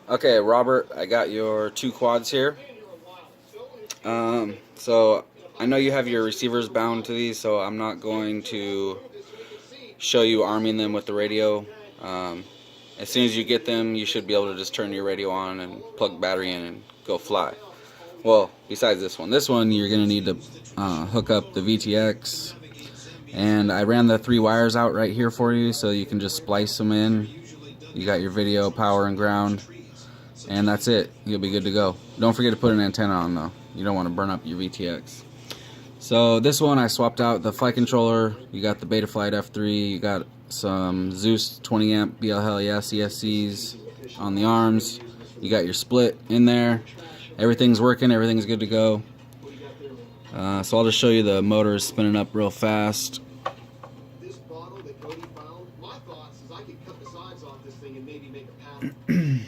Okay, Robert, I got your two quads here. So I know you have your receivers bound to these, so I'm not going to show you arming them with the radio. Um, as soon as you get them, you should be able to just turn your radio on and plug the battery in and go fly. Well, besides this one you're going to need to hook up the VTX. And I ran the 3 wires out right here for you, so you can just splice them in. You got your video, power, and ground. And that's it. You'll be good to go. Don't forget to put an antenna on though. You don't want to burn up your VTX. So this one I swapped out the flight controller. You got the Betaflight F3. You got some Zeus 20 amp BLHES ESCs on the arms. You got your split in there. Everything's working. Everything's good to go. So I'll just show you the motors spinning up real fast. This bottle that Cody found, my thoughts is I could cut the sides off this thing and maybe make a pattern.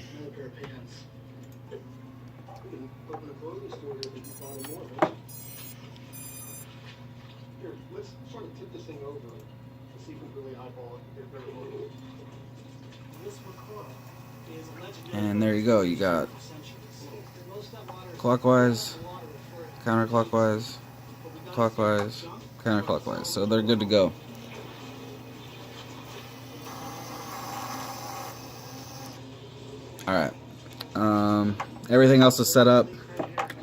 Open a clothing store here if you find more. Here, let's try to tip this thing over and see if we really eyeball it. And there you go. You got clockwise, counterclockwise, clockwise, counterclockwise. So they're good to go. Alright. Everything else is set up.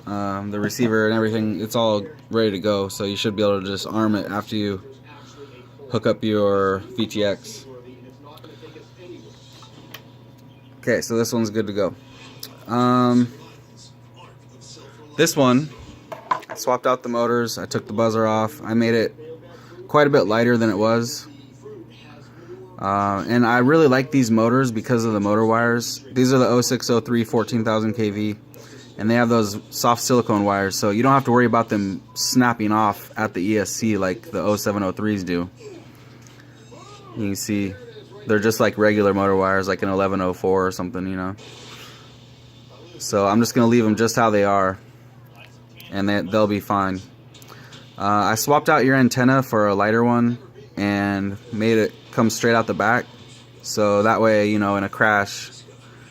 The receiver and everything, it's all ready to go. So you should be able to just arm it after you hook up your VTX. Okay, so this one's good to go. This one, I swapped out the motors. I took the buzzer off. I made it quite a bit lighter than it was. And I really like these motors because of the motor wires. These are the 0603 14,000 kV. And they have those soft silicone wires, so you don't have to worry about them snapping off at the ESC like the 0703s do. You can see they're just like regular motor wires, like an 1104 or something, you know. So I'm just going to leave them just how they are, and they'll be fine. I swapped out your antenna for a lighter one and made it come straight out the back, so that way, you know, in a crash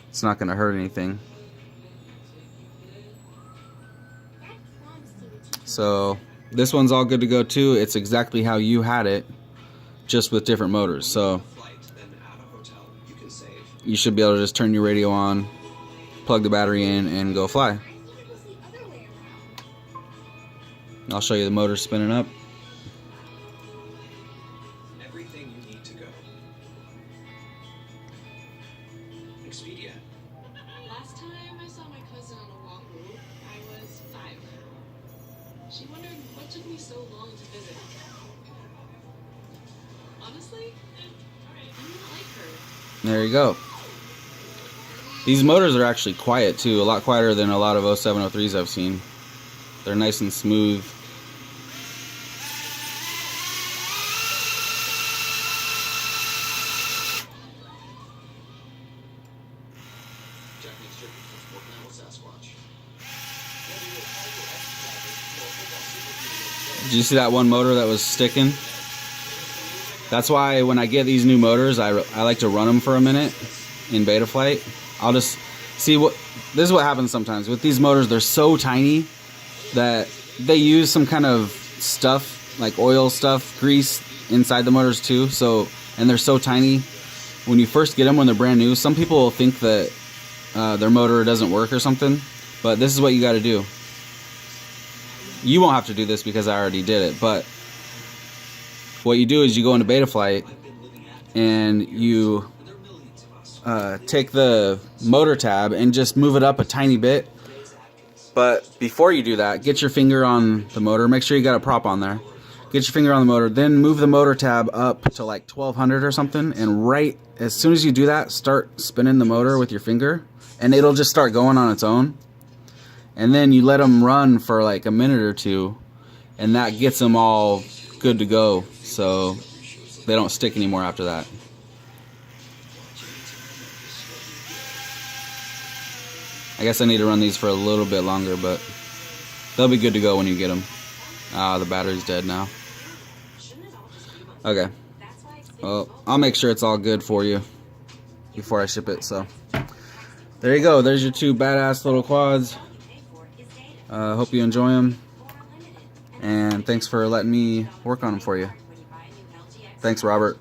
it's not going to hurt anything. So this one's all good to go too. It's exactly how you had it, just with different motors. So you should be able to just turn your radio on, plug the battery in, and go fly. I'll show you the motor spinning up. Everything you need to go. Expedia. Last time I saw my cousin on a walkthrough, I was 5. She wondered what took me so long to visit. Honestly, I didn't like her. There you go. These motors are actually quiet too, a lot quieter than a lot of 0703s I've seen. They're nice and smooth. Did you see that one motor that was sticking? That's why when I get these new motors, I like to run them for a minute in Betaflight. I'll just see what, this is what happens sometimes. With these motors, they're so tiny that they use some kind of stuff, like oil stuff, grease inside the motors too. So, and they're so tiny. When you first get them, when they're brand new, some people will think that their motor doesn't work or something. But this is what you got to do. You won't have to do this because I already did it, but what you do is you go into Betaflight and you take the motor tab and just move it up a tiny bit. But before you do that, get your finger on the motor. Make sure you got a prop on there. Get your finger on the motor, then move the motor tab up to like 1200 or something, and right as soon as you do that, start spinning the motor with your finger, and it'll just start going on its own. And then you let them run for like a minute or two, and that gets them all good to go, so they don't stick anymore after that. I guess I need to run these for a little bit longer, but they'll be good to go when you get them. Ah, the battery's dead now. Okay. Well, I'll make sure it's all good for you before I ship it, so. there you go. There's your two badass little quads. Hope you enjoy them. And thanks for letting me work on them for you. Thanks, Robert.